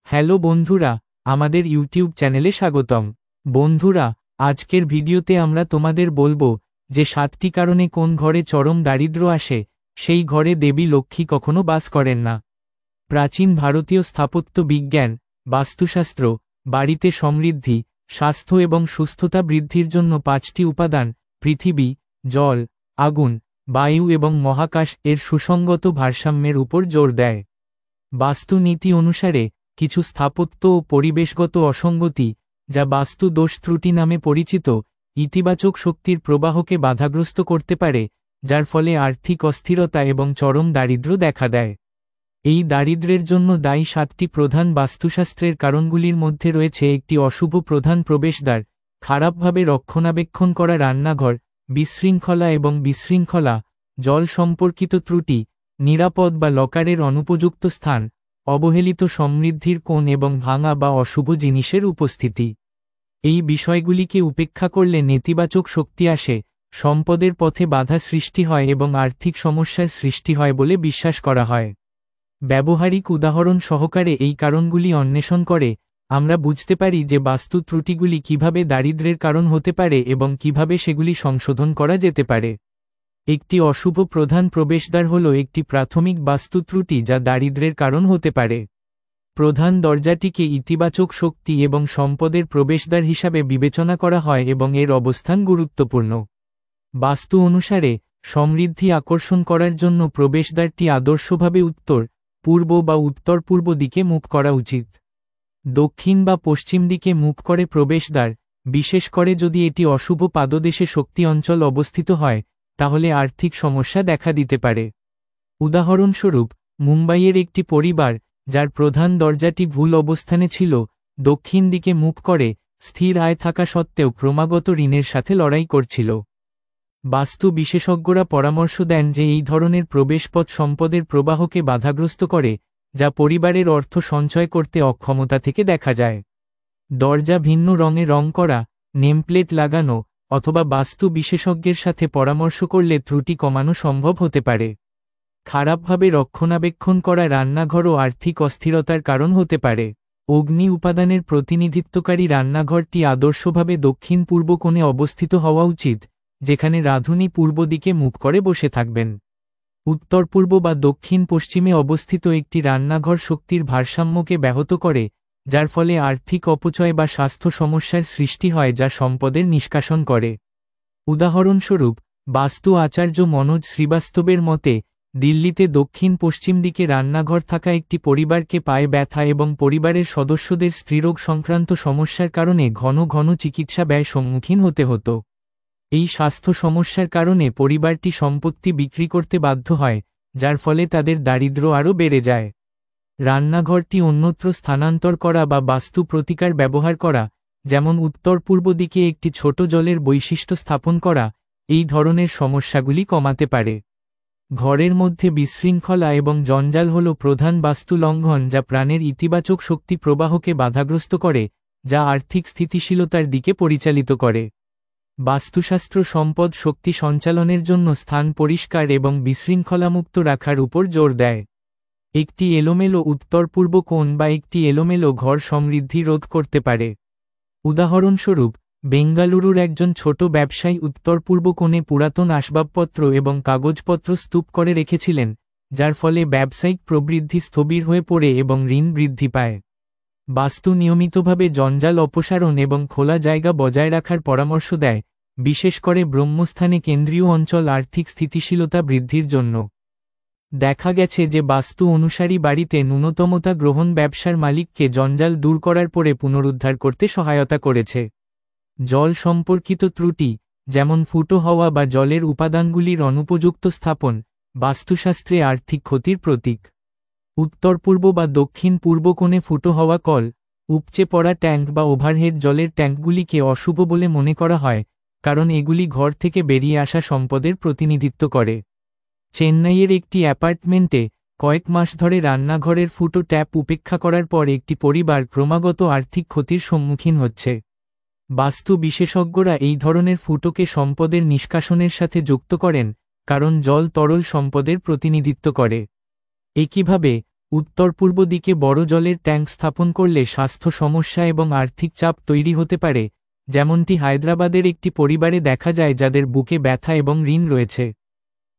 Hello বন্ধুরা, আমাদের YouTube চ্যানেলে স্বাগতম। বন্ধুরা, আজকের ভিডিওতে আমরা তোমাদের বলবো যে 7টি কারণে কোন ঘরে চরম দারিদ্র্য আসে, সেই ঘরে দেবী লক্ষ্মী কখনো বাস করেন না। প্রাচীন ভারতীয় স্থাপত্য বিজ্ঞান, বাস্তুশাস্ত্র, বাড়িতে সমৃদ্ধি, স্বাস্থ্য এবং সুস্থতা বৃদ্ধির জন্য 5টি উপাদান পৃথিবী, জল, আগুন, বায়ু এবং মহাকাশ এর সুসংগত ভারসাম্যের উপর জোর দেয়। বাস্তু নীতি অনুসারে কিছু স্থাপত্য ও পরিবেশগত অসঙ্গতি, যা বাস্তু দোষ ত্রুটি নামে পরিচিত, ইতিবাচক শক্তির প্রবাহকে বাধাগ্রস্ত করতে পারে, যার ফলে আর্থিক অস্থিরতা এবং চরম দারিদ্র্য দেখা দেয়। এই দারিদ্র্যের জন্য দায়ী 7টি প্রধান বাস্তুশাস্ত্রের কারণগুলির মধ্যে রয়েছে একটি অশুভ প্রধান প্রবেশদ্বার, খারাপভাবে রক্ষণাবেক্ষণ করা রান্নাঘর, বিশৃঙ্খলা এবং বিশৃঙ্খলা, জল সম্পর্কিত ত্রুটি, নিরাপদ বা লকারের অনুপযুক্ত স্থান, অবহেলিত সমৃদ্ধির কোণ এবং ভাঙা বা অশুভ জিনিসের উপস্থিতি। এই বিষয়গুলিকে উপেক্ষা করলে নেতিবাচক শক্তি আসে, সম্পদের পথে বাধা সৃষ্টি হয় এবং আর্থিক সমস্যার সৃষ্টি হয় বলে বিশ্বাস করা হয়। ব্যবহারিক উদাহরণ সহকারে এই কারণগুলি অন্বেষণ করে আমরা বুঝতে পারি যে বাস্তু ত্রুটিগুলি কিভাবে দারিদ্র্যের কারণ হতে পারে এবং কিভাবে সেগুলি সংশোধন করা যেতে পারে। একটি অশুভ প্রধান প্রবেশদ্বার হল একটি প্রাথমিক বাস্তু ত্রুটি যা দারিদ্র্যের কারণ হতে পারে। প্রধান দরজাটিকে ইতিবাচক শক্তি এবং সম্পদের প্রবেশদ্বার হিসাবে বিবেচনা করা হয় এবং এর অবস্থান গুরুত্বপূর্ণ। বাস্তু অনুসারে সমৃদ্ধি আকর্ষণ করার জন্য প্রবেশদ্বারটি আদর্শভাবে উত্তর, পূর্ব বা উত্তর-পূর্ব দিকে মুখ করা উচিত। দক্ষিণ বা পশ্চিম দিকে মুখ করে প্রবেশদ্বার, বিশেষ করে যদি এটি অশুভ পাদদেশে শক্তি অঞ্চল অবস্থিত হয়, তাহলে আর্থিক সমস্যা দেখা দিতে পারে। উদাহরণস্বরূপ, মুম্বাইয়ের একটি পরিবার, যার প্রধান দরজাটি ভুল অবস্থানে ছিল, দক্ষিণ দিকে মুখ করে, স্থির আয় থাকা সত্ত্বেও ক্রমাগত ঋণের সাথে লড়াই করছিল। বাস্তু বিশেষজ্ঞরা পরামর্শ দেন যে এই ধরনের প্রবেশপথ সম্পদের প্রবাহকে বাধাগ্রস্ত করে, যা পরিবারের অর্থ সঞ্চয় করতে অক্ষমতা থেকে দেখা যায়। দরজা ভিন্ন রঙে রং করা, নেমপ্লেট লাগানো, অথবা বাস্তু বিশেষজ্ঞের সাথে পরামর্শ করলে ত্রুটি কমানো সম্ভব হতে পারে। খারাপভাবে রক্ষণাবেক্ষণ করা রান্নাঘরও আর্থিক অস্থিরতার কারণ হতে পারে। অগ্নি উপাদানের প্রতিনিধিত্বকারী রান্নাঘরটি আদর্শভাবে দক্ষিণ পূর্ব কোণে অবস্থিত হওয়া উচিত, যেখানে রাঁধুনি পূর্ব দিকে মুখ করে বসে থাকবেন। উত্তর পূর্ব বা দক্ষিণ পশ্চিমে অবস্থিত একটি রান্নাঘর শক্তির ভারসাম্যকে ব্যাহত করে, যার ফলে আর্থিক অপচয় বা স্বাস্থ্য সমস্যার সৃষ্টি হয় যা সম্পদের নিষ্কাশন করে। উদাহরণস্বরূপ, বাস্তু আচার্য মনোজ শ্রীবাস্তবের মতে, দিল্লিতে দক্ষিণ পশ্চিম দিকে রান্নাঘর থাকা একটি পরিবারকে পায়ে ব্যথা এবং পরিবারের সদস্যদের স্ত্রীরোগ সংক্রান্ত সমস্যার কারণে ঘন ঘন চিকিৎসা ব্যয় সম্মুখীন হতে হতো। এই স্বাস্থ্য সমস্যার কারণে পরিবারটি সম্পত্তি বিক্রি করতে বাধ্য হয়, যার ফলে তাদের দারিদ্র্য আরও বেড়ে যায়। রান্নাঘরটি অন্যত্র স্থানান্তর করা বা বাস্তু প্রতিকার ব্যবহার করা, যেমন উত্তর পূর্ব দিকে একটি ছোট জলের বৈশিষ্ট্য স্থাপন করা, এই ধরনের সমস্যাগুলি কমাতে পারে। ঘরের মধ্যে বিশৃঙ্খলা এবং জঞ্জাল হল প্রধান বাস্তু লঙ্ঘন যা প্রাণের ইতিবাচক শক্তি প্রবাহকে বাধাগ্রস্ত করে, যা আর্থিক স্থিতিশীলতার দিকে পরিচালিত করে। বাস্তুশাস্ত্র সম্পদ শক্তি সঞ্চালনের জন্য স্থান পরিষ্কার এবং বিশৃঙ্খলামুক্ত রাখার উপর জোর দেয়। একটি এলোমেলো উত্তর পূর্ব কোণ বা একটি এলোমেলো ঘর সমৃদ্ধি রোধ করতে পারে। উদাহরণস্বরূপ, বেঙ্গালুরুর একজন ছোট ব্যবসায়ী উত্তর পূর্ব কোণে পুরাতন আসবাবপত্র এবং কাগজপত্র স্তূপ করে রেখেছিলেন, যার ফলে ব্যবসায়িক প্রবৃদ্ধি স্থবির হয়ে পড়ে এবং ঋণ বৃদ্ধি পায়। বাস্তু নিয়মিতভাবে জঞ্জাল অপসারণ এবং খোলা জায়গা বজায় রাখার পরামর্শ দেয়, বিশেষ করে ব্রহ্মস্থানে কেন্দ্রীয় অঞ্চল আর্থিক স্থিতিশীলতা বৃদ্ধির জন্য। দেখা গেছে যে বাস্তু অনুসারী বাড়িতে ন্যূনতমতা গ্রহণ ব্যবসার মালিককে জঞ্জাল দূর করার পরে পুনরুদ্ধার করতে সহায়তা করেছে। জল সম্পর্কিত ত্রুটি, যেমন ফুটো হওয়া বা জলের উপাদানগুলির অনুপযুক্ত স্থাপন, বাস্তুশাস্ত্রে আর্থিক ক্ষতির প্রতীক। উত্তর পূর্ব বা দক্ষিণ পূর্ব কোণে ফুটো হওয়া কল, উপচে পড়া ট্যাঙ্ক বা ওভারহেড জলের ট্যাঙ্কগুলিকে অশুভ বলে মনে করা হয়, কারণ এগুলি ঘর থেকে বেরিয়ে আসা সম্পদের প্রতিনিধিত্ব করে। চেন্নাইয়ের একটি অ্যাপার্টমেন্টে কয়েক মাস ধরে রান্নাঘরের ফুটো ট্যাপ উপেক্ষা করার পর একটি পরিবার ক্রমাগত আর্থিক ক্ষতির সম্মুখীন হচ্ছে। বাস্তু বিশেষজ্ঞরা এই ধরনের ফুটোকে সম্পদের নিষ্কাশনের সাথে যুক্ত করেন, কারণ জল তরল সম্পদের প্রতিনিধিত্ব করে। একইভাবে, উত্তর পূর্ব দিকে বড় জলের ট্যাঙ্ক স্থাপন করলে স্বাস্থ্য সমস্যা এবং আর্থিক চাপ তৈরি হতে পারে, যেমনটি হায়দ্রাবাদের একটি পরিবারে দেখা যায় যাদের বুকে ব্যথা এবং ঋণ রয়েছে।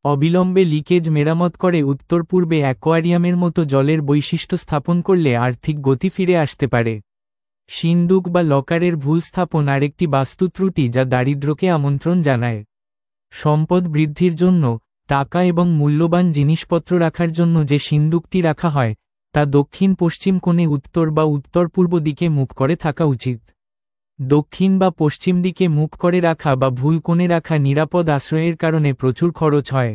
অবিলম্বে লিকেজ মেরামত করে উত্তর পূর্বে অ্যাকোয়ারিয়ামের মতো জলের বৈশিষ্ট্য স্থাপন করলে আর্থিক গতি ফিরে আসতে পারে। সিন্দুক বা লকারের ভুল স্থাপন আরেকটি বাস্তু ত্রুটি যা দারিদ্র্যকে আমন্ত্রণ জানায়। সম্পদ বৃদ্ধির জন্য টাকা এবং মূল্যবান জিনিসপত্র রাখার জন্য যে সিন্দুকটি রাখা হয় তা দক্ষিণ পশ্চিম কোণে উত্তর বা উত্তর পূর্ব দিকে মুখ করে থাকা উচিত। দক্ষিণ বা পশ্চিম দিকে মুখ করে রাখা বা ভুল কোণে রাখা নিরাপদ আশ্রয়ের কারণে প্রচুর খরচ হয়।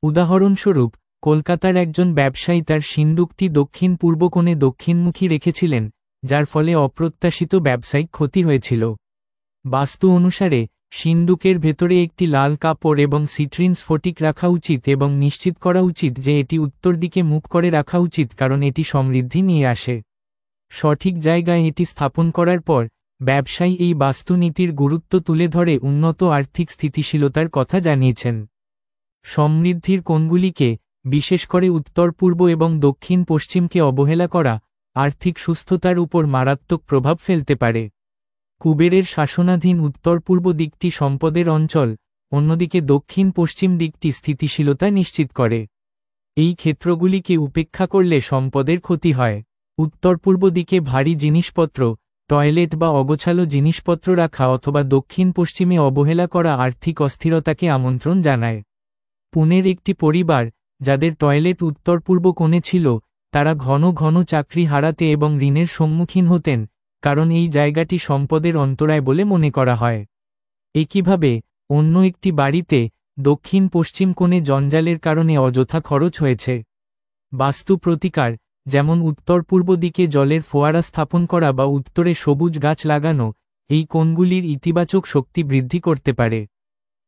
উদাহরণস্বরূপ, কলকাতার একজন ব্যবসায়ী তার সিন্দুকটি দক্ষিণ পূর্ব কোণে দক্ষিণমুখী রেখেছিলেন, যার ফলে অপ্রত্যাশিত ব্যবসায়িক ক্ষতি হয়েছিল। বাস্তু অনুসারে সিন্দুকের ভেতরে একটি লাল কাপড় এবং সিট্রিন স্ফটিক রাখা উচিত এবং নিশ্চিত করা উচিত যে এটি উত্তর দিকে মুখ করে রাখা উচিত, কারণ এটি সমৃদ্ধি নিয়ে আসে। সঠিক জায়গায় এটি স্থাপন করার পর ব্যবসায়ী এই বাস্তুনীতির গুরুত্ব তুলে ধরে উন্নত আর্থিক স্থিতিশীলতার কথা জানিয়েছেন। সমৃদ্ধির কোণগুলিকে, বিশেষ করে উত্তর পূর্ব এবং দক্ষিণ পশ্চিমকে অবহেলা করা আর্থিক সুস্থতার উপর মারাত্মক প্রভাব ফেলতে পারে। কুবেরের শাসনাধীন উত্তর পূর্ব দিকটি সম্পদের অঞ্চল, অন্যদিকে দক্ষিণ পশ্চিম দিকটি স্থিতিশীলতা নিশ্চিত করে। এই ক্ষেত্রগুলিকে উপেক্ষা করলে সম্পদের ক্ষতি হয়। উত্তর পূর্ব দিকে ভারী জিনিসপত্র, টয়লেট বা অগোছালো জিনিসপত্র রাখা অথবা দক্ষিণ পশ্চিমে অবহেলা করা আর্থিক অস্থিরতাকে আমন্ত্রণ জানায়। পুনের একটি পরিবার, যাদের টয়লেট উত্তর পূর্ব কোণে ছিল, তারা ঘন ঘন চাকরি হারাতে এবং ঋণের সম্মুখীন হতেন, কারণ এই জায়গাটি সম্পদের অন্তরায় বলে মনে করা হয়। একইভাবে অন্য একটি বাড়িতে দক্ষিণ পশ্চিম কোণে জঞ্জালের কারণে অযথা খরচ হয়েছে। বাস্তু প্রতিকার, যেমন উত্তর পূর্ব দিকে জলের ফোয়ারা স্থাপন করা বা উত্তরে সবুজ গাছ লাগানো, এই কোণগুলির ইতিবাচক শক্তি বৃদ্ধি করতে পারে।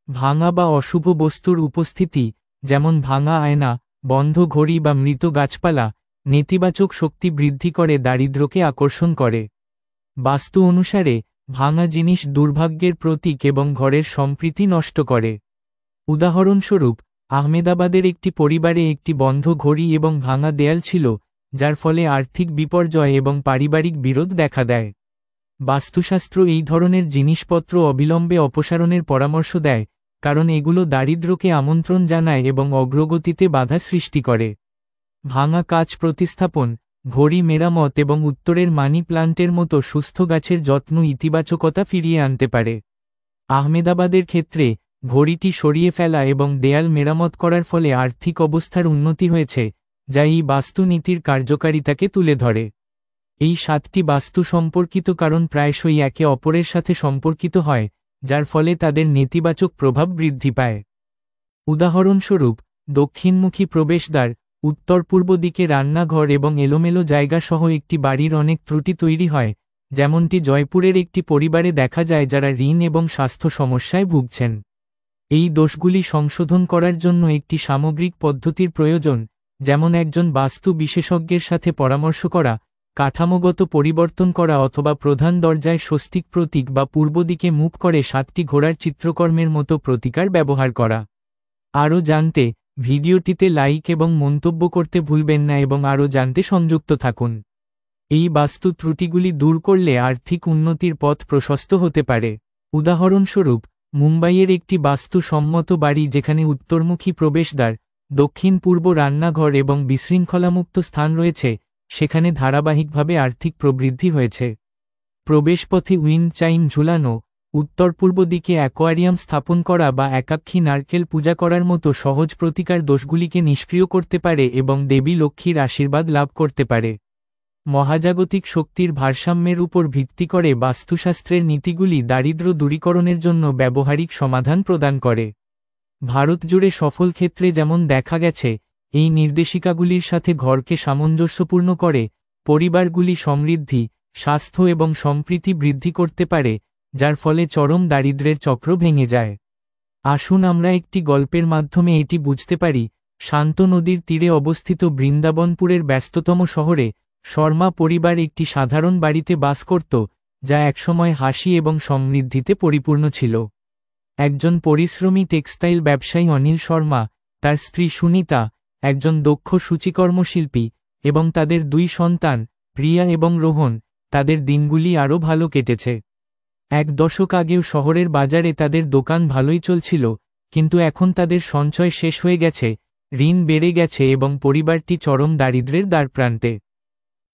ভাঙা বা অশুভ বস্তুর উপস্থিতি, যেমন ভাঙা আয়না, বন্ধ ঘড়ি বা মৃত গাছপালা, নেতিবাচক শক্তি বৃদ্ধি করে দারিদ্র্যকে আকর্ষণ করে। বাস্তু অনুসারে ভাঙা জিনিস দুর্ভাগ্যের প্রতীক এবং ঘরের সম্প্রীতি নষ্ট করে। উদাহরণস্বরূপ, আহমেদাবাদের একটি পরিবারে একটি বন্ধ ঘড়ি এবং ভাঙা দেয়াল ছিল, যার ফলে আর্থিক বিপর্যয় এবং পারিবারিক বিরোধ দেখা দেয়। বাস্তুশাস্ত্র এই ধরনের জিনিসপত্র অবিলম্বে অপসারণের পরামর্শ দেয়, কারণ এগুলো দারিদ্র্যকে আমন্ত্রণ জানায় এবং অগ্রগতিতে বাধা সৃষ্টি করে। ভাঙা কাচ প্রতিস্থাপন, ঘড়ি মেরামত এবং উত্তরের মানি প্লান্টের মতো সুস্থ গাছের যত্ন ইতিবাচকতা ফিরিয়ে আনতে পারে। আহমেদাবাদের ক্ষেত্রে ঘড়িটি সরিয়ে ফেলা এবং দেয়াল মেরামত করার ফলে আর্থিক অবস্থার উন্নতি হয়েছে, যা এই বাস্তুনীতির কার্যকারিতাকে তুলে ধরে। এই 7টি বাস্তু সম্পর্কিত কারণ প্রায়শই একে অপরের সাথে সম্পর্কিত হয়, যার ফলে তাদের নেতিবাচক প্রভাব বৃদ্ধি পায়। উদাহরণস্বরূপ, দক্ষিণমুখী প্রবেশদ্বার, উত্তর পূর্ব দিকে রান্নাঘর এবং এলোমেলো জায়গা সহ একটি বাড়ির অনেক ত্রুটি তৈরি হয়, যেমনটি জয়পুরের একটি পরিবারে দেখা যায় যারা ঋণ এবং স্বাস্থ্য সমস্যায় ভুগছেন। এই দোষগুলি সংশোধন করার জন্য একটি সামগ্রিক পদ্ধতির প্রয়োজন, যেমন একজন বাস্তু বিশেষজ্ঞের সাথে পরামর্শ করা, কাঠামোগত পরিবর্তন করা অথবা প্রধান দরজায় স্বস্তিক প্রতীক বা পূর্ব দিকে মুখ করে 7টি ঘোড়ার চিত্রকর্মের মতো প্রতিকার ব্যবহার করা। আরও জানতে ভিডিওটিতে লাইক এবং মন্তব্য করতে ভুলবেন না এবং আরও জানতে সংযুক্ত থাকুন। এই বাস্তু ত্রুটিগুলি দূর করলে আর্থিক উন্নতির পথ প্রশস্ত হতে পারে। উদাহরণস্বরূপ, মুম্বাইয়ের একটি বাস্তুসম্মত বাড়ি যেখানে উত্তরমুখী প্রবেশদ্বার, দক্ষিণ পূর্ব রান্নাঘর এবং বিশৃঙ্খলামুক্ত স্থান রয়েছে, সেখানে ধারাবাহিকভাবে আর্থিক প্রবৃদ্ধি হয়েছে। প্রবেশপথে উইন্ড চাইম ঝুলানো, উত্তর পূর্ব দিকে অ্যাকোয়ারিয়াম স্থাপন করা বা একাক্ষী নারকেল পূজা করার মতো সহজ প্রতিকার দোষগুলিকে নিষ্ক্রিয় করতে পারে এবং দেবী লক্ষ্মীর আশীর্বাদ লাভ করতে পারে। মহাজাগতিক শক্তির ভারসাম্যের উপর ভিত্তি করে বাস্তুশাস্ত্রের নীতিগুলি দারিদ্র্য দূরীকরণের জন্য ব্যবহারিক সমাধান প্রদান করে। ভারত জুড়ে সফল ক্ষেত্রে যেমন দেখা গেছে, এই নির্দেশিকাগুলির সাথে ঘরকে সামঞ্জস্যপূর্ণ করে পরিবারগুলি সমৃদ্ধি, স্বাস্থ্য এবং সম্প্রীতি বৃদ্ধি করতে পারে, যার ফলে চরম দারিদ্র্যের চক্র ভেঙে যায়। আসুন আমরা একটি গল্পের মাধ্যমে এটি বুঝতে পারি। শান্ত নদীর তীরে অবস্থিত বৃন্দাবনপুরের ব্যস্ততম শহরে শর্মা পরিবার একটি সাধারণ বাড়িতে বাস করত, যা একসময় হাসি এবং সমৃদ্ধিতে পরিপূর্ণ ছিল। একজন পরিশ্রমী টেক্সটাইল ব্যবসায়ী অনিল শর্মা, তার স্ত্রী সুনিতা, একজন দক্ষ সূচিকর্মশিল্পী, এবং তাদের 2 সন্তান, প্রিয়া এবং রোহন, তাদের দিনগুলি আরও ভালো কেটেছে। 1 দশক আগেও শহরের বাজারে তাদের দোকান ভালোই চলছিল, কিন্তু এখন তাদের সঞ্চয় শেষ হয়ে গেছে, ঋণ বেড়ে গেছে এবং পরিবারটি চরম দারিদ্র্যের দ্বারপ্রান্তে।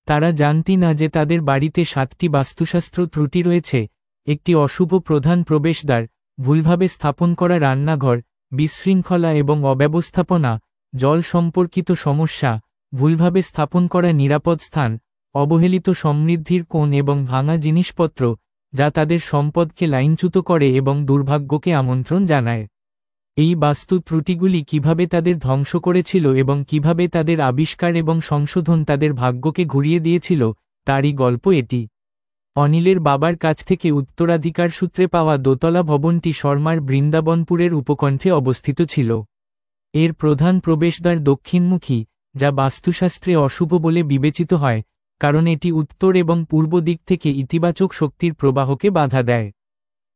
তারা জানতি না যে তাদের বাড়িতে 7টি বাস্তুশাস্ত্র ত্রুটি রয়েছে: একটি অশুভ প্রধান প্রবেশদ্বার, ভুলভাবে স্থাপন করা রান্নাঘর, বিশৃঙ্খলা এবং অব্যবস্থাপনা, জল সম্পর্কিত সমস্যা, ভুলভাবে স্থাপন করা নিরাপদ স্থান, অবহেলিত সমৃদ্ধির কোণ এবং ভাঙা জিনিসপত্র, যা তাদের সম্পদকে লাইনচ্যুত করে এবং দুর্ভাগ্যকে আমন্ত্রণ জানায়। এই বাস্তু ত্রুটিগুলি কিভাবে তাদের ধ্বংস করেছিল এবং কিভাবে তাদের আবিষ্কার এবং সংশোধন তাদের ভাগ্যকে ঘুরিয়ে দিয়েছিল, তারই গল্প এটি। অনিলের বাবার কাছ থেকে উত্তরাধিকার সূত্রে পাওয়া দোতলা ভবনটি শর্মার বৃন্দাবনপুরের উপকণ্ঠে অবস্থিত ছিল। এর প্রধান প্রবেশদ্বার দক্ষিণমুখী, যা বাস্তুশাস্ত্রে অশুভ বলে বিবেচিত হয়, কারণ এটি উত্তর এবং পূর্ব দিক থেকে ইতিবাচক শক্তির প্রবাহকে বাধা দেয়।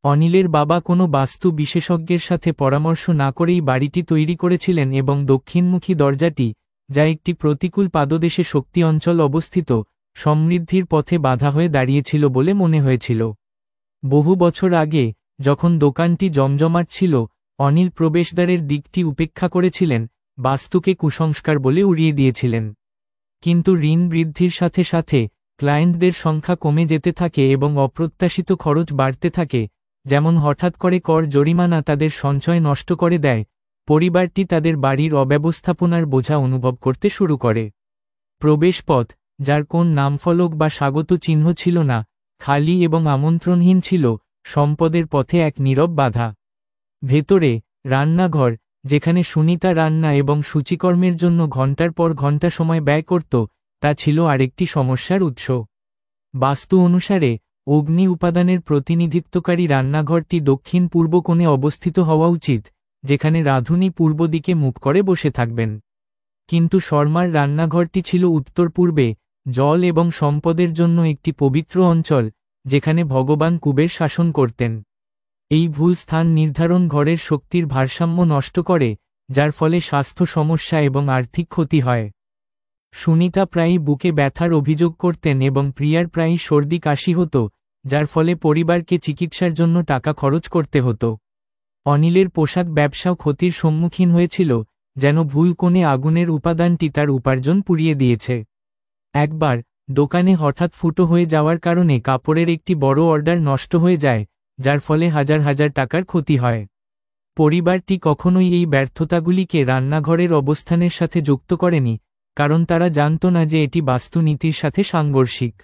অনিলের বাবা কোনো বাস্তু বিশেষজ্ঞের সাথে পরামর্শ না করেই বাড়িটি তৈরি করেছিলেন এবং দক্ষিণমুখী দরজাটি, যা একটি প্রতিকূল পাদদেশে শক্তি অঞ্চল অবস্থিত, সমৃদ্ধির পথে বাধা হয়ে দাঁড়িয়েছিল বলে মনে হয়েছিল। বহু বছর আগে, যখন দোকানটি জমজমাট ছিল, অনিল প্রবেশদ্বারের দিকটি উপেক্ষা করেছিলেন, বাস্তুকে কুসংস্কার বলে উড়িয়ে দিয়েছিলেন। কিন্তু ঋণ বৃদ্ধির সাথে সাথে ক্লায়েন্টদের সংখ্যা কমে যেতে থাকে এবং অপ্রত্যাশিত খরচ বাড়তে থাকে, যেমন হঠাৎ করে কর জরিমানা তাদের সঞ্চয় নষ্ট করে দেয়। পরিবারটি তাদের বাড়ির অব্যবস্থাপনার বোঝা অনুভব করতে শুরু করে। প্রবেশপথ, যার কোন নামফলক বা স্বাগত চিহ্ন ছিল না, খালি এবং আমন্ত্রণহীন ছিল, সম্পদের পথে এক নীরব বাধা। ভেতরে, রান্নাঘর, যেখানে সুনিতা রান্না এবং সূচিকর্মের জন্য ঘণ্টার পর ঘণ্টা সময় ব্যয় করত, তা ছিল আরেকটি সমস্যার উৎস। বাস্তু অনুসারে, অগ্নি উপাদানের প্রতিনিধিত্বকারী রান্নাঘরটি দক্ষিণ পূর্ব কোণে অবস্থিত হওয়া উচিত, যেখানে রাঁধুনি পূর্ব দিকে মুখ করে বসে থাকবেন। কিন্তু শর্মার রান্নাঘরটি ছিল উত্তর পূর্বে, জল এবং সম্পদের জন্য একটি পবিত্র অঞ্চল, যেখানে ভগবান কুবের শাসন করতেন। এই ভুল স্থান নির্ধারণ ঘরের শক্তির ভারসাম্য নষ্ট করে, যার ফলে স্বাস্থ্য সমস্যা এবং আর্থিক ক্ষতি হয়। সুনিতা প্রায়ই বুকে ব্যথার অভিযোগ করতেন এবং প্রিয়ার প্রায়ই সর্দি কাশি হতো, যার ফলে পরিবারকে চিকিৎসার জন্য টাকা খরচ করতে হতো। অনিলের পোশাক ব্যবসাও ক্ষতির সম্মুখীন হয়েছিল, যেন ভুল কোণে আগুনের উপাদানটি তার উপার্জন পুড়িয়ে দিয়েছে। একবার, দোকানে হঠাৎ ফুটো হয়ে যাওয়ার কারণে কাপড়ের একটি বড় অর্ডার নষ্ট হয়ে যায়, যার ফলে হাজার হাজার টাকার ক্ষতি হয়। পরিবারটি কখনোই এই ব্যর্থতাগুলিকে রান্নাঘরের অবস্থানের সাথে যুক্ত করেনি, কারণ তারা জানত না যে এটি বাস্তুনীতির সাথে সাংঘর্ষিক।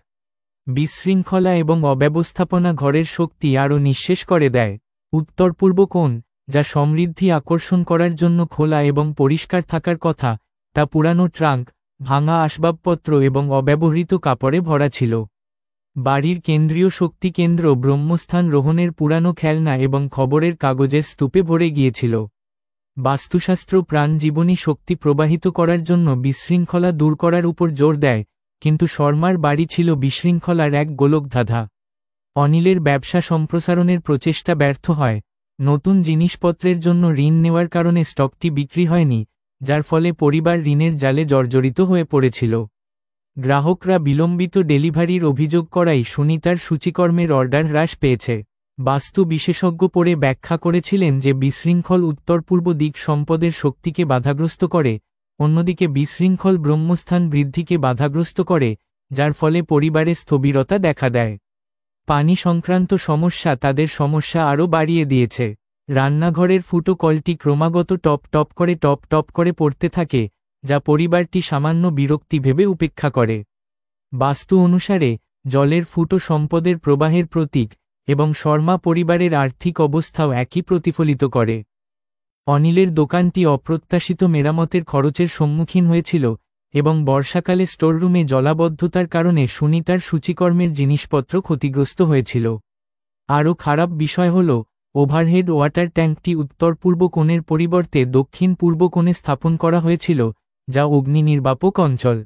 বিশৃঙ্খলা এবং অব্যবস্থাপনা ঘরের শক্তি আরও নিঃশেষ করে দেয়। উত্তর পূর্ব কোণ, যা সমৃদ্ধি আকর্ষণ করার জন্য খোলা এবং পরিষ্কার থাকার কথা, তা পুরানো ট্রাঙ্ক, ভাঙা আসবাবপত্র এবং অব্যবহৃত কাপড়ে ভরা ছিল। বাড়ির কেন্দ্রীয় শক্তি কেন্দ্র ব্রহ্মস্থান রোহনের পুরানো খেলনা এবং খবরের কাগজের স্তূপে ভরে গিয়েছিল। বাস্তুশাস্ত্র প্রাণজীবনী শক্তি প্রবাহিত করার জন্য বিশৃঙ্খলা দূর করার উপর জোর দেয়, কিন্তু শর্মার বাড়ি ছিল বিশৃঙ্খলার এক গোলকধাঁধা। অনিলের ব্যবসা সম্প্রসারণের প্রচেষ্টা ব্যর্থ হয়। নতুন জিনিসপত্রের জন্য ঋণ নেওয়ার কারণে স্টকটি বিক্রি হয়নি, যার ফলে পরিবার ঋণের জালে জর্জরিত হয়ে পড়েছিল। গ্রাহকরা বিলম্বিত ডেলিভারির অভিযোগ করায় সুনিতার সূচিকর্মের অর্ডার হ্রাস পেয়েছে। বাস্তু বিশেষজ্ঞ পরে ব্যাখ্যা করেছিলেন যে বিশৃঙ্খল উত্তর পূর্ব দিক সম্পদের শক্তিকে বাধাগ্রস্ত করে, অন্যদিকে বিশৃঙ্খল ব্রহ্মস্থান বৃদ্ধিকে বাধাগ্রস্ত করে, যার ফলে পরিবারে স্থবিরতা দেখা দেয়। পানি সংক্রান্ত সমস্যা তাদের সমস্যা আরও বাড়িয়ে দিয়েছে। রান্নাঘরের ফুটো কলটি ক্রমাগত টপ টপ করে পড়তে থাকে, যা পরিবারটি সামান্য বিরক্তি ভেবে উপেক্ষা করে। বাস্তু অনুসারে, জলের ফুটো সম্পদের প্রবাহের প্রতীক, এবং শর্মা পরিবারের আর্থিক অবস্থাও একই প্রতিফলিত করে। অনিলের দোকানটি অপ্রত্যাশিত মেরামতের খরচের সম্মুখীন হয়েছিল, এবং বর্ষাকালে স্টোররুমে জলাবদ্ধতার কারণে সুনিতার সূচিকর্মের জিনিসপত্র ক্ষতিগ্রস্ত হয়েছিল। আরও খারাপ বিষয় হল, ওভারহেড ওয়াটার ট্যাঙ্কটি উত্তর পূর্ব কোণের পরিবর্তে দক্ষিণ পূর্ব কোণে স্থাপন করা হয়েছিল, যা অগ্নি নির্বাপক অঞ্চল।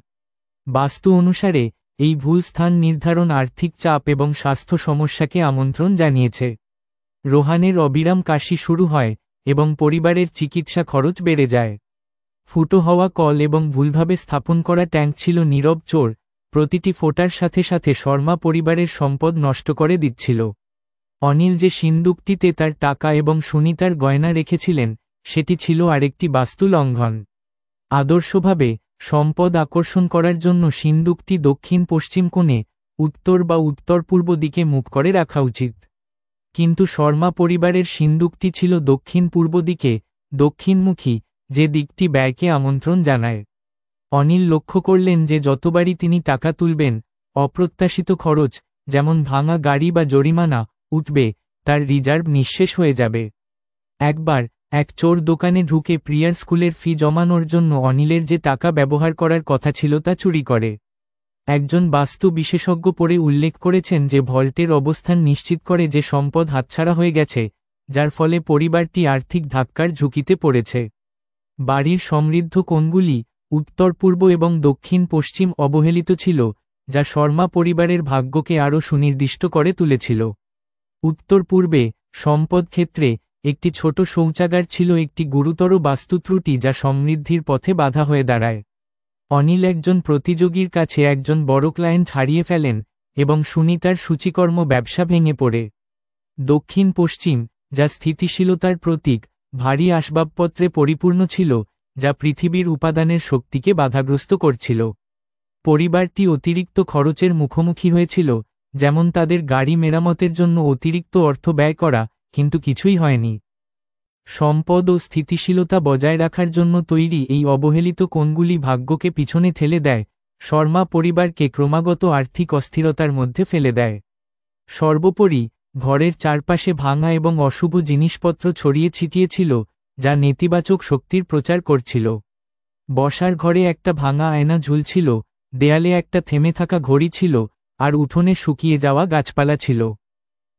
বাস্তু অনুসারে, এই ভুল স্থান নির্ধারণ আর্থিক চাপ এবং স্বাস্থ্য সমস্যাকে আমন্ত্রণ জানিয়েছে। রোহানের অবিরাম কাশি শুরু হয়, এবং পরিবারের চিকিৎসা খরচ বেড়ে যায়। ফুটো হওয়া কল এবং ভুলভাবে স্থাপন করা ট্যাঙ্ক ছিল নীরব চোর, প্রতিটি ফোটার সাথে সাথে শর্মা পরিবারের সম্পদ নষ্ট করে দিচ্ছিল। অনিল যে সিন্দুকটিতে তার টাকা এবং সুনিতার গয়না রেখেছিলেন, সেটি ছিল আরেকটি বাস্তু লঙ্ঘন। আদর্শভাবে সম্পদ আকর্ষণ করার জন্য সিন্দুকটি দক্ষিণ পশ্চিম কোণে, উত্তর বা উত্তর পূর্ব দিকে মুখ করে রাখা উচিত। কিন্তু শর্মা পরিবারের সিন্দুকটি ছিল দক্ষিণ পূর্ব দিকে, দক্ষিণমুখী, যে দিকটি ব্যয়কে আমন্ত্রণ জানায়। অনিল লক্ষ্য করলেন যে যতবারই তিনি টাকা তুলবেন, অপ্রত্যাশিত খরচ, যেমন ভাঙা গাড়ি বা জরিমানা, উঠবে, তার রিজার্ভ নিঃশেষ হয়ে যাবে। একবার এক চোর দোকানে ঢুকে প্রিয়ার স্কুলের ফি জমানোর জন্য অনিলের যে টাকা ব্যবহার করার কথা ছিল তা চুরি করে। একজন বাস্তু বিশেষজ্ঞ পরে উল্লেখ করেছেন যে ভল্টের অবস্থান নিশ্চিত করে যে সম্পদ হাতছাড়া হয়ে গেছে, যার ফলে পরিবারটি আর্থিক ধাক্কার ঝুঁকিতে পড়েছে। বাড়ির সমৃদ্ধ কোণগুলি উত্তর পূর্ব এবং দক্ষিণ পশ্চিম অবহেলিত ছিল, যা শর্মা পরিবারের ভাগ্যকে আরও সুনির্দিষ্ট করে তুলেছিল। উত্তর পূর্বে সম্পদ ক্ষেত্রে একটি ছোট শৌচাগার ছিল একটি গুরুতর বাস্তু ত্রুটি যা সমৃদ্ধির পথে বাধা হয়ে দাঁড়ায়। অনিল একজন প্রতিযোগীর কাছে একজন বড় ক্লায়েন্ট হারিয়ে ফেলেন এবং সুনিতার সূচিকর্ম ব্যবসা ভেঙে পড়ে। দক্ষিণ পশ্চিম, যা স্থিতিশীলতার প্রতীক, ভারী আসবাবপত্রে পরিপূর্ণ ছিল, যা পৃথিবীর উপাদানের শক্তিকে বাধাগ্রস্ত করছিল। পরিবারটি অতিরিক্ত খরচের মুখোমুখি হয়েছিল, যেমন তাদের গাড়ি মেরামতের জন্য অতিরিক্ত অর্থ ব্যয় করা, কিন্তু কিছুই হয়নি। সম্পদ ও স্থিতিশীলতা বজায় রাখার জন্য তৈরি এই অবহেলিত কোণগুলি ভাগ্যকে পিছনে ঠেলে দেয়, শর্মা পরিবারকে ক্রমাগত আর্থিক অস্থিরতার মধ্যে ফেলে দেয়। সর্বোপরি, ঘরের চারপাশে ভাঙা এবং অশুভ জিনিসপত্র ছড়িয়ে ছিটিয়ে ছিল, যা নেতিবাচক শক্তির প্রচার করছিল। বসার ঘরে একটা ভাঙা আয়না ঝুলছিল, দেয়ালে একটা থেমে থাকা ঘড়ি ছিল, আর উঠোনে শুকিয়ে যাওয়া গাছপালা ছিল।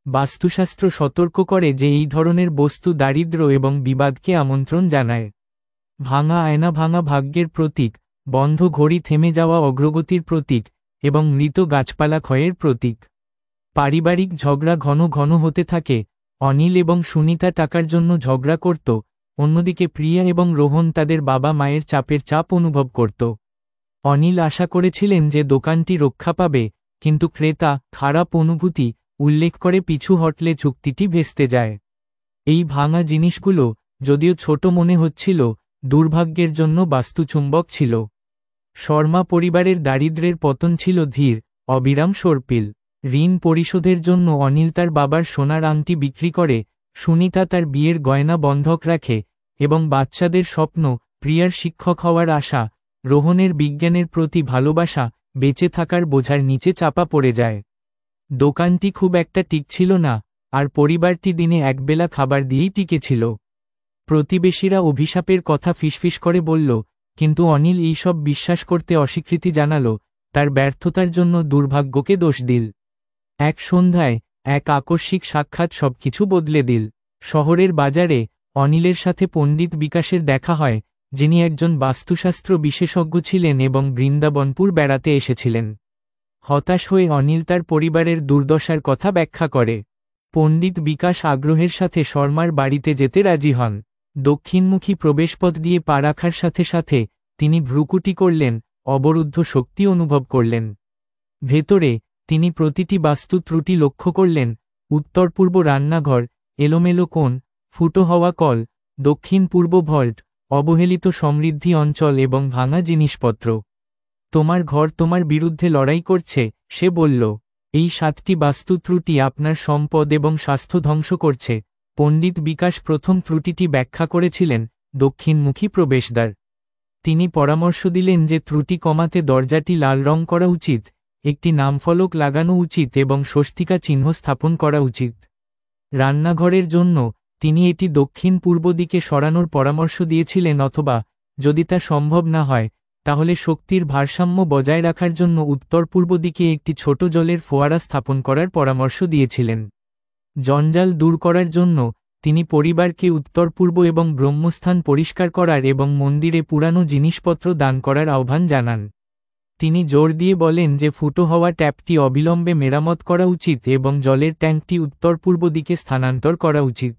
বাস্তুশাস্ত্র সতর্ক করে যে এই ধরনের বস্তু দারিদ্র্য এবং বিবাদকে আমন্ত্রণ জানায়। ভাঙা আয়না ভাঙা ভাগ্যের প্রতীক, বন্ধ ঘড়ি থেমে যাওয়া অগ্রগতির প্রতীক, এবং মৃত গাছপালা ক্ষয়ের প্রতীক। পারিবারিক ঝগড়া ঘন ঘন হতে থাকে। অনিল এবং সুনিতা টাকার জন্য ঝগড়া করত, অন্যদিকে প্রিয়া এবং রোহন তাদের বাবা মায়ের চাপের চাপ অনুভব করত। অনিল আশা করেছিলেন যে দোকানটি রক্ষা পাবে, কিন্তু ক্রেতা খারাপ অনুভূতি উল্লেখ করে পিছু হটলে চুক্তিটি ভেস্তে যায়। এই ভাঙা জিনিসগুলো, যদিও ছোট মনে হচ্ছিল, দুর্ভাগ্যের জন্য বাস্তুচুম্বক ছিল। শর্মা পরিবারের দারিদ্র্যের পতন ছিল ধীর, অবিরাম সর্পিল। ঋণ পরিশোধের জন্য অনিল তার বাবার সোনার আংটি বিক্রি করে, সুনিতা তার বিয়ের গয়না বন্ধক রাখে, এবং বাচ্চাদের স্বপ্ন, প্রিয়ার শিক্ষক হওয়ার আশা, রোহনের বিজ্ঞানের প্রতি ভালোবাসা, বেঁচে থাকার বোঝার নিচে চাপা পড়ে যায়। দোকানটি খুব একটা টিকছিল না, আর পরিবারটি দিনে একবেলা খাবার দিয়েই টিকেছিল। প্রতিবেশীরা অভিশাপের কথা ফিসফিস করে বলল, কিন্তু অনিল এইসব বিশ্বাস করতে অস্বীকৃতি জানাল, তার ব্যর্থতার জন্য দুর্ভাগ্যকে দোষ দিল। এক সন্ধ্যায় এক আকস্মিক সাক্ষাৎ সবকিছু বদলে দিল। শহরের বাজারে অনিলের সাথে পণ্ডিত বিকাশের দেখা হয়, যিনি একজন বাস্তুশাস্ত্র বিশেষজ্ঞ ছিলেন এবং বৃন্দাবনপুর বেড়াতে এসেছিলেন। হতাশ হয়ে অনিল তার পরিবারের দুর্দশার কথা ব্যাখ্যা করে। পণ্ডিত বিকাশ আগ্রহের সাথে শর্মার বাড়িতে যেতে রাজি হন। দক্ষিণমুখী প্রবেশপথ দিয়ে পা রাখার সাথে সাথে তিনি ভ্রুকুটি করলেন, অবরুদ্ধ শক্তি অনুভব করলেন। ভেতরে তিনি প্রতিটি বাস্তু ত্রুটি লক্ষ্য করলেন, উত্তর পূর্ব রান্নাঘর, এলোমেলো কোণ, ফুটো হওয়া কল, দক্ষিণ পূর্ব ভল্ট, অবহেলিত সমৃদ্ধি অঞ্চল এবং ভাঙা জিনিসপত্র। তোমার ঘর তোমার বিরুদ্ধে লড়াই করছে, সে বলল। এই 7টি বাস্তু ত্রুটি আপনার সম্পদ এবং স্বাস্থ্য ধ্বংস করছে। পণ্ডিত বিকাশ প্রথম ত্রুটিটি ব্যাখ্যা করেছিলেন, দক্ষিণমুখী প্রবেশদ্বার। তিনি পরামর্শ দিলেন যে ত্রুটি কমাতে দরজাটি লাল রং করা উচিত, একটি নামফলক লাগানো উচিত এবং স্বস্তিকা চিহ্ন স্থাপন করা উচিত। রান্নাঘরের জন্য তিনি এটি দক্ষিণ পূর্ব দিকে সরানোর পরামর্শ দিয়েছিলেন, অথবা যদি তা সম্ভব না হয়, তাহলে শক্তির ভারসাম্য বজায় রাখার জন্য উত্তর পূর্ব দিকে একটি ছোট জলের ফোয়ারা স্থাপন করার পরামর্শ দিয়েছিলেন। জঞ্জাল দূর করার জন্য তিনি পরিবারকে উত্তর পূর্ব এবং ব্রহ্মস্থান পরিষ্কার করার এবং মন্দিরে পুরানো জিনিসপত্র দান করার আহ্বান জানান। তিনি জোর দিয়ে বলেন যে ফুটো হওয়া ট্যাপটি অবিলম্বে মেরামত করা উচিত এবং জলের ট্যাঙ্কটি উত্তর পূর্ব দিকে স্থানান্তর করা উচিত।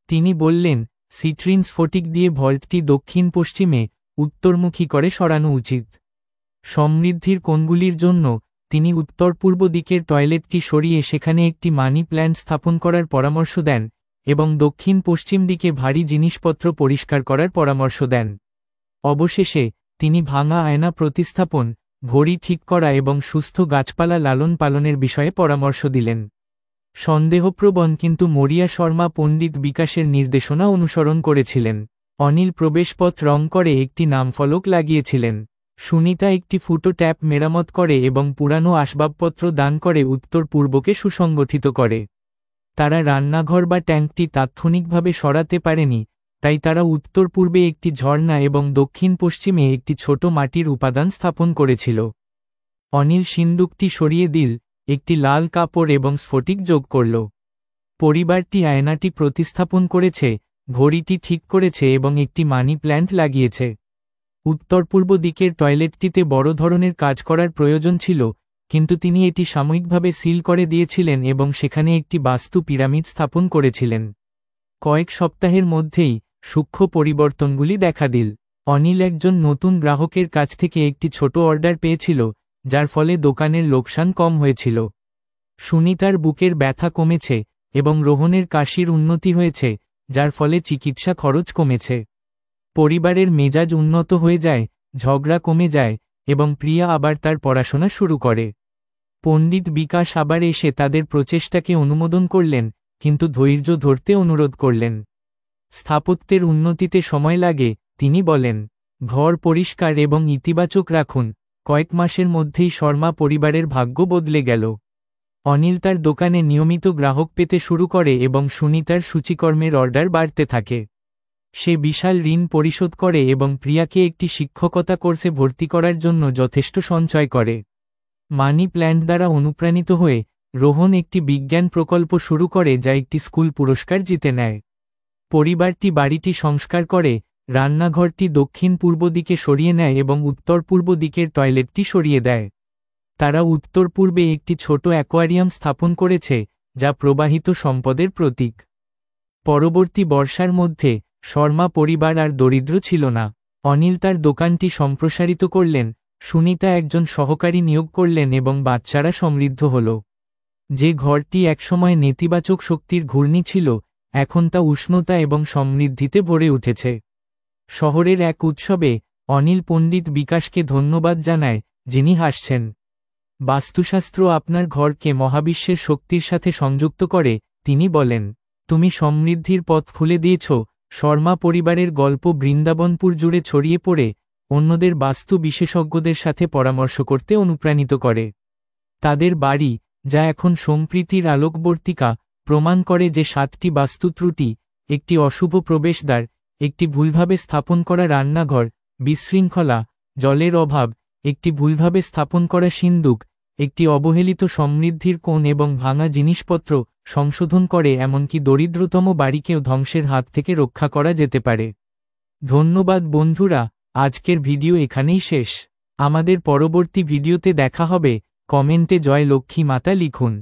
তিনি বললেন, সিট্রিন স্ফটিক দিয়ে ভল্টটি দক্ষিণ পশ্চিমে, উত্তরমুখী করে সরানো উচিত। সমৃদ্ধির কোণগুলির জন্য তিনি উত্তর পূর্ব দিকের টয়লেটটি সরিয়ে সেখানে একটি মানি প্ল্যান্ট স্থাপন করার পরামর্শ দেন এবং দক্ষিণ পশ্চিম দিকে ভারী জিনিসপত্র পরিষ্কার করার পরামর্শ দেন। অবশেষে তিনি ভাঙা আয়না প্রতিস্থাপন, ঘড়ি ঠিক করা এবং সুস্থ গাছপালা লালন পালনের বিষয়ে পরামর্শ দিলেন। সন্দেহপ্রবণ কিন্তু মরিয়া শর্মা পণ্ডিত বিকাশের নির্দেশনা অনুসরণ করেছিলেন। অনিল প্রবেশপথ রং করে একটি নামফলক লাগিয়েছিলেন। সুনিতা একটি ফুটো ট্যাপ মেরামত করে এবং পুরানো আসবাবপত্র দান করে উত্তর পূর্বকে সুসংগঠিত করে। তারা রান্নাঘর বা ট্যাঙ্কটি তাৎক্ষণিকভাবে সরাতে পারেনি, তাই তারা উত্তর পূর্বে একটি ঝর্ণা এবং দক্ষিণ পশ্চিমে একটি ছোট মাটির উপাদান স্থাপন করেছিল। অনিল সিন্দুকটি সরিয়ে দিল, একটি লাল কাপড় এবং স্ফটিক যোগ করল। পরিবারটি আয়নাটি প্রতিস্থাপন করেছে, ঘড়িটি ঠিক করেছে এবং একটি মানি প্ল্যান্ট লাগিয়েছে। উত্তর পূর্ব দিকের টয়লেটটিতে বড় ধরনের কাজ করার প্রয়োজন ছিল, কিন্তু তিনি এটি সাময়িকভাবে সিল করে দিয়েছিলেন এবং সেখানে একটি বাস্তু পিরামিড স্থাপন করেছিলেন। কয়েক সপ্তাহের মধ্যেই সূক্ষ্ম পরিবর্তনগুলি দেখা দিল। অনিল একজন নতুন গ্রাহকের কাছ থেকে একটি ছোট অর্ডার পেয়েছিল, যার ফলে দোকানের লোকসান কম হয়েছিল। সুনিতার বুকের ব্যথা কমেছে এবং রোহনের কাশির উন্নতি হয়েছে, যার ফলে চিকিৎসা খরচ কমেছে। পরিবারের মেজাজ উন্নত হয়ে যায়, ঝগড়া কমে যায় এবং প্রিয়া আবার তার পড়াশোনা শুরু করে। পণ্ডিত বিকাশ আবার এসে তাদের প্রচেষ্টাকে অনুমোদন করলেন, কিন্তু ধৈর্য ধরতে অনুরোধ করলেন। স্থাপত্যের উন্নতিতে সময় লাগে, তিনি বলেন। ঘর পরিষ্কার এবং ইতিবাচক রাখুন। কয়েক মাসের মধ্যেই শর্মা পরিবারের ভাগ্য বদলে গেল। অনিল তার দোকানে নিয়মিত গ্রাহক পেতে শুরু করে এবং সুনিতার সূচিকর্মের অর্ডার বাড়তে থাকে। সে বিশাল ঋণ পরিশোধ করে এবং প্রিয়াকে একটি শিক্ষকতা কোর্সে ভর্তি করার জন্য যথেষ্ট সঞ্চয় করে। মানি প্ল্যান্ট দ্বারা অনুপ্রাণিত হয়ে রোহন একটি বিজ্ঞান প্রকল্প শুরু করে যা একটি স্কুল পুরস্কার জিতে নেয়। পরিবারটি বাড়িটি সংস্কার করে, রান্নাঘরটি দক্ষিণ পূর্ব দিকে সরিয়ে নেয় এবং উত্তর পূর্ব দিকের টয়লেটটি সরিয়ে দেয়। তারা উত্তর পূর্বে একটি ছোট অ্যাকোয়ারিয়াম স্থাপন করেছে, যা প্রবাহিত সম্পদের প্রতীক। পরবর্তী বর্ষার মধ্যে শর্মা পরিবার আর দরিদ্র ছিল না। অনিল তার দোকানটি সম্প্রসারিত করলেন, সুনিতা একজন সহকারী নিয়োগ করলেন এবং বাচ্চারা সমৃদ্ধ হল। যে ঘরটি একসময় নেতিবাচক শক্তির ঘূর্ণি ছিল, এখন তা উষ্ণতা এবং সমৃদ্ধিতে ভরে উঠেছে। শহরের এক উৎসবে অনিল পণ্ডিত বিকাশকে ধন্যবাদ জানায়, যিনি হাসছেন। বাস্তুশাস্ত্র আপনার ঘরকে মহাবিশ্বের শক্তির সাথে সংযুক্ত করে, তিনি বলেন। তুমি সমৃদ্ধির পথ খুলে দিয়েছ। শর্মা পরিবারের গল্প বৃন্দাবনপুর জুড়ে ছড়িয়ে পড়ে অন্যদের বাস্তু বিশেষজ্ঞদের সাথে পরামর্শ করতে অনুপ্রাণিত করে। তাদের বাড়ি, যা এখন সম্প্রীতির আলোকবর্তিকা, প্রমাণ করে যে 7টি বাস্তু ত্রুটি, একটি অশুভ প্রবেশদ্বার, একটি ভুলভাবে স্থাপন করা রান্নাঘর, বিশৃঙ্খলা, জলের অভাব, একটি ভুলভাবে স্থাপন করা সিন্দুক, একটি অবহেলিত সমৃদ্ধির কোণ এবং ভাঙা জিনিসপত্র সংশোধন করে এমনকি দরিদ্রতম বাড়িকেও ধ্বংসের হাত থেকে রক্ষা করা যেতে পারে। ধন্যবাদ বন্ধুরা, আজকের ভিডিও এখানেই শেষ। আমাদের পরবর্তী ভিডিওতে দেখা হবে। কমেন্টে জয় লক্ষ্মী মাতা লিখুন।